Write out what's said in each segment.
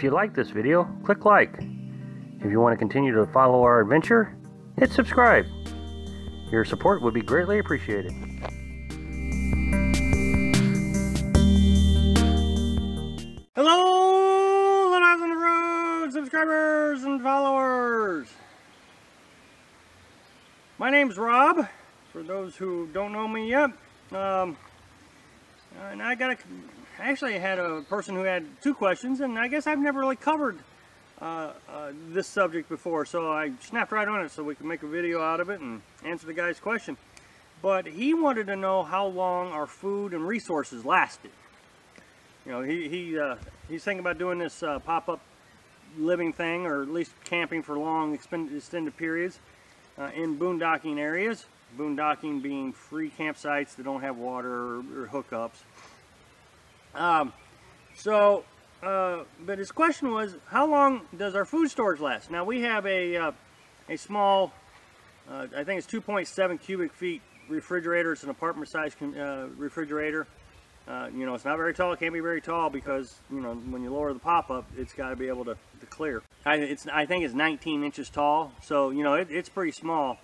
If you like this video, click like. If you want to continue to follow our adventure, hit subscribe. Your support would be greatly appreciated. Hello, Live on the Road subscribers and followers. My name's Rob, for those who don't know me yet. And I actually had a person who had 2 questions, and I guess I've never really covered this subject before, so I snapped right on it so we can make a video out of it and answer the guy's question. But he wanted to know how long our food and resources lasted. You know, he's thinking about doing this pop-up living thing, or at least camping for long extended periods in boondocking areas. Boondocking being free campsites that don't have water or hookups. But his question was, how long does our food storage last? Now we have a small, I think it's 2.7 cubic feet refrigerator. It's an apartment size refrigerator. You know, it's not very tall. It can't be very tall because, you know, when you lower the pop-up, it's got to be able to clear. I think it's 19 inches tall, so, you know, it's pretty small.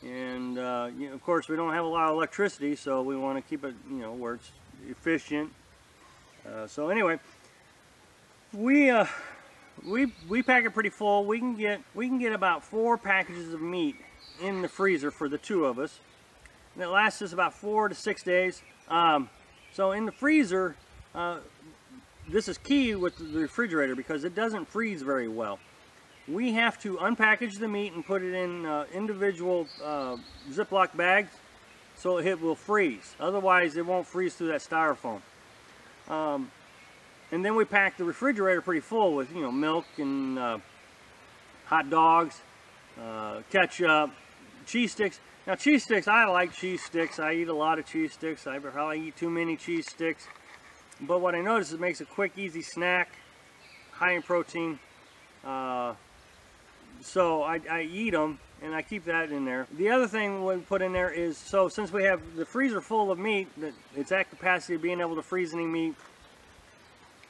And, you know, of course, we don't have a lot of electricity, so we want to keep it, you know, where it's efficient. So anyway, we pack it pretty full. We can get about 4 packages of meat in the freezer for the 2 of us, and it lasts us about 4 to 6 days. So in the freezer, this is key with the refrigerator because it doesn't freeze very well. We have to unpackage the meat and put it in individual Ziploc bags so it will freeze. Otherwise, it won't freeze through that styrofoam. And then we pack the refrigerator pretty full with, you know, milk and hot dogs, ketchup, cheese sticks. Now, cheese sticks, I like cheese sticks. I eat a lot of cheese sticks. I probably eat too many cheese sticks. But what I noticed is it makes a quick, easy snack, high in protein. So I eat them, and I keep that in there. The other thing we put in there is, so since we have the freezer full of meat, that it's at capacity of being able to freeze any meat,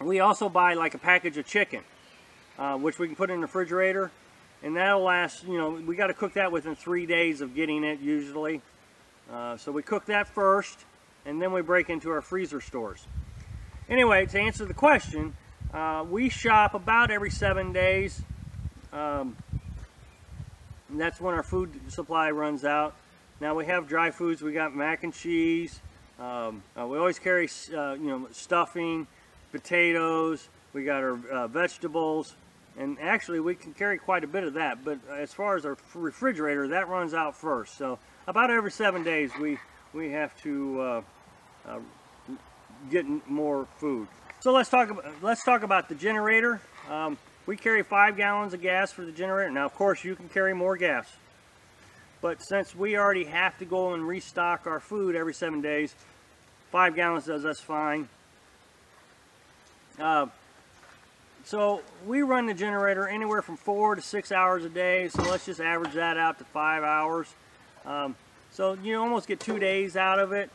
we also buy like a package of chicken, which we can put in the refrigerator, and that'll last, you know, we got to cook that within 3 days of getting it usually. So we cook that first, and then we break into our freezer stores. Anyway, to answer the question, we shop about every 7 days. And that's when our food supply runs out. Now we have dry foods. We got mac and cheese. We always carry, you know, stuffing, potatoes. We got our vegetables, and actually we can carry quite a bit of that. But as far as our refrigerator, that runs out first. So about every 7 days, we have to get more food. So let's talk about the generator. We carry 5 gallons of gas for the generator. Now, of course, you can carry more gas. But since we already have to go and restock our food every 7 days, 5 gallons does us fine. So we run the generator anywhere from 4 to 6 hours a day. So let's just average that out to 5 hours. So you almost get 2 days out of it.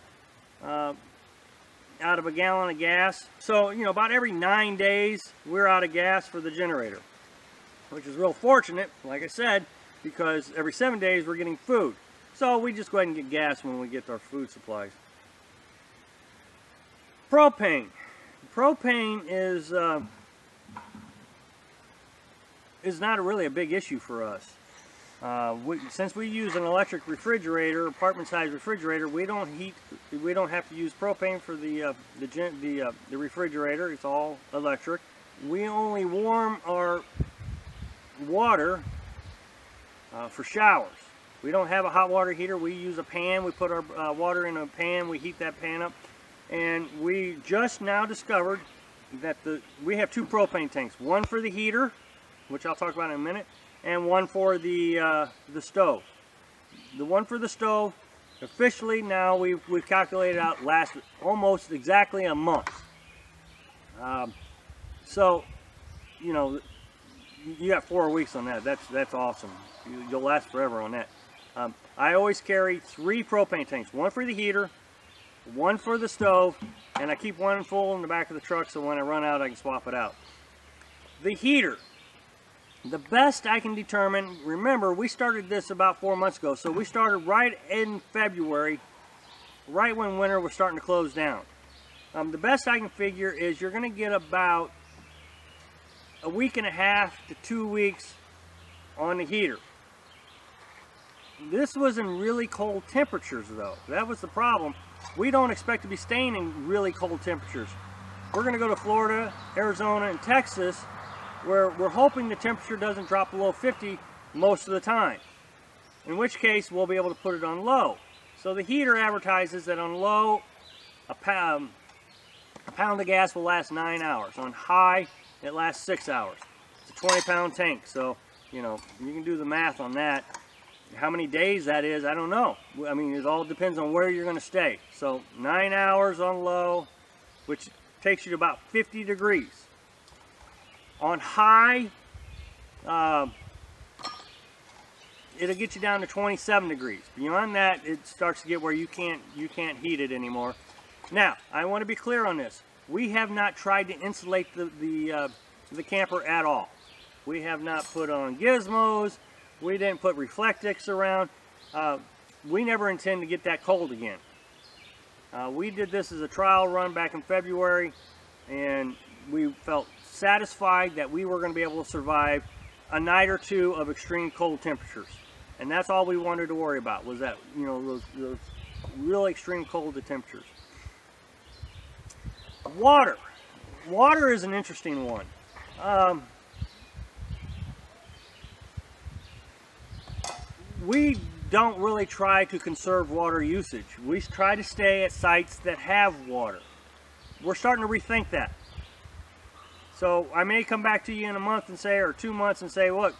Out of a gallon of gas. So, you know, about every 9 days we're out of gas for the generator, which is real fortunate, like I said, because every 7 days we're getting food. So we just go ahead and get gas when we get our food supplies. Propane. Propane is not really a big issue for us. Since we use an electric refrigerator, apartment-sized refrigerator, we don't have to use propane for the refrigerator. It's all electric. We only warm our water for showers. We don't have a hot water heater. We use a pan. We put our water in a pan. We heat that pan up, and we just now discovered that we have 2 propane tanks. One for the heater, which I'll talk about in a minute, and one for the stove. The one for the stove, officially now we've calculated out, lasts almost exactly a month. So, you know, you got 4 weeks on that. That's awesome. You'll last forever on that. I always carry 3 propane tanks. One for the heater, one for the stove, and I keep one full in the back of the truck so when I run out I can swap it out. The heater. The best I can determine, remember we started this about 4 months ago, so we started right in February, right when winter was starting to close down. The best I can figure is you're going to get about a week and a half to 2 weeks on the heater. This was in really cold temperatures though. That was the problem. We don't expect to be staying in really cold temperatures. We're going to go to Florida, Arizona, and Texas, where we're hoping the temperature doesn't drop below 50 most of the time. In which case, we'll be able to put it on low. So the heater advertises that on low, a pound of gas will last 9 hours. On high, it lasts 6 hours. It's a 20-pound tank, so you know you can do the math on that. How many days that is, I don't know. I mean, it all depends on where you're going to stay. So 9 hours on low, which takes you to about 50 degrees. On high, it'll get you down to 27 degrees. Beyond that, it starts to get where you can't heat it anymore. Now, I want to be clear on this. We have not tried to insulate the camper at all. We have not put on gizmos. We didn't put reflectix around. We never intend to get that cold again. We did this as a trial run back in February, and we felt satisfied that we were going to be able to survive a night or two of extreme cold temperatures. And that's all we wanted to worry about, was that, you know, those really extreme cold temperatures. Water. Water is an interesting one. We don't really try to conserve water usage. We try to stay at sites that have water. We're starting to rethink that. So I may come back to you in a month and say, or 2 months, and say, look,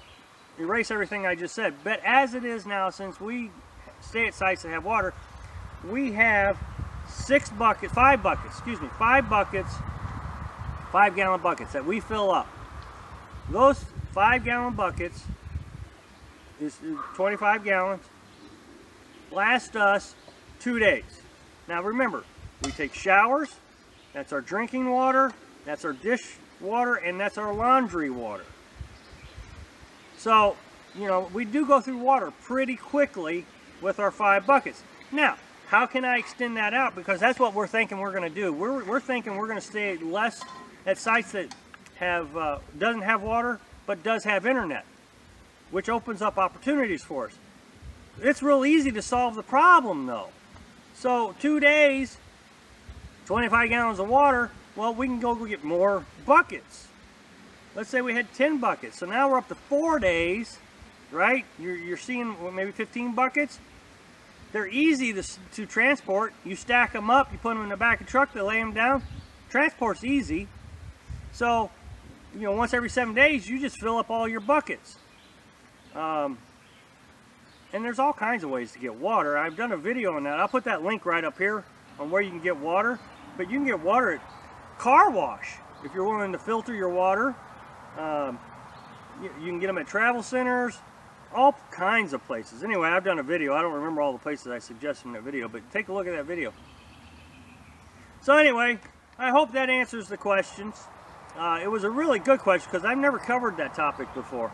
erase everything I just said. But as it is now, since we stay at sites that have water, we have 5 buckets, 5-gallon buckets that we fill up. Those 5-gallon buckets is 25 gallons, last us 2 days. Now remember, we take showers, that's our drinking water, that's our dish water, and that's our laundry water. So, you know, we do go through water pretty quickly with our 5 buckets. Now, how can I extend that out? Because that's what we're thinking we're going to do. We're thinking we're going to stay less at sites that have doesn't have water, but does have internet, which opens up opportunities for us. It's real easy to solve the problem though. So 2 days, 25 gallons of water, well, we can go get more buckets. Let's say we had 10 buckets. So now we're up to 4 days, right? You're seeing maybe 15 buckets. They're easy to transport. You stack them up, you put them in the back of the truck, they lay them down. Transport's easy. So, you know, once every 7 days, you just fill up all your buckets. And there's all kinds of ways to get water. I've done a video on that. I'll put that link right up here on where you can get water. But you can get water at car wash if you're willing to filter your water. You can get them at travel centers, all kinds of places. Anyway, I've done a video. I don't remember all the places I suggested in that video, but take a look at that video. So anyway, I hope that answers the questions. It was a really good question because I've never covered that topic before.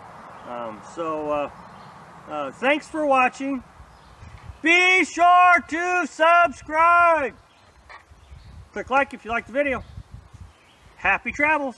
Thanks for watching. Be sure to subscribe. Click like if you like the video. Happy travels.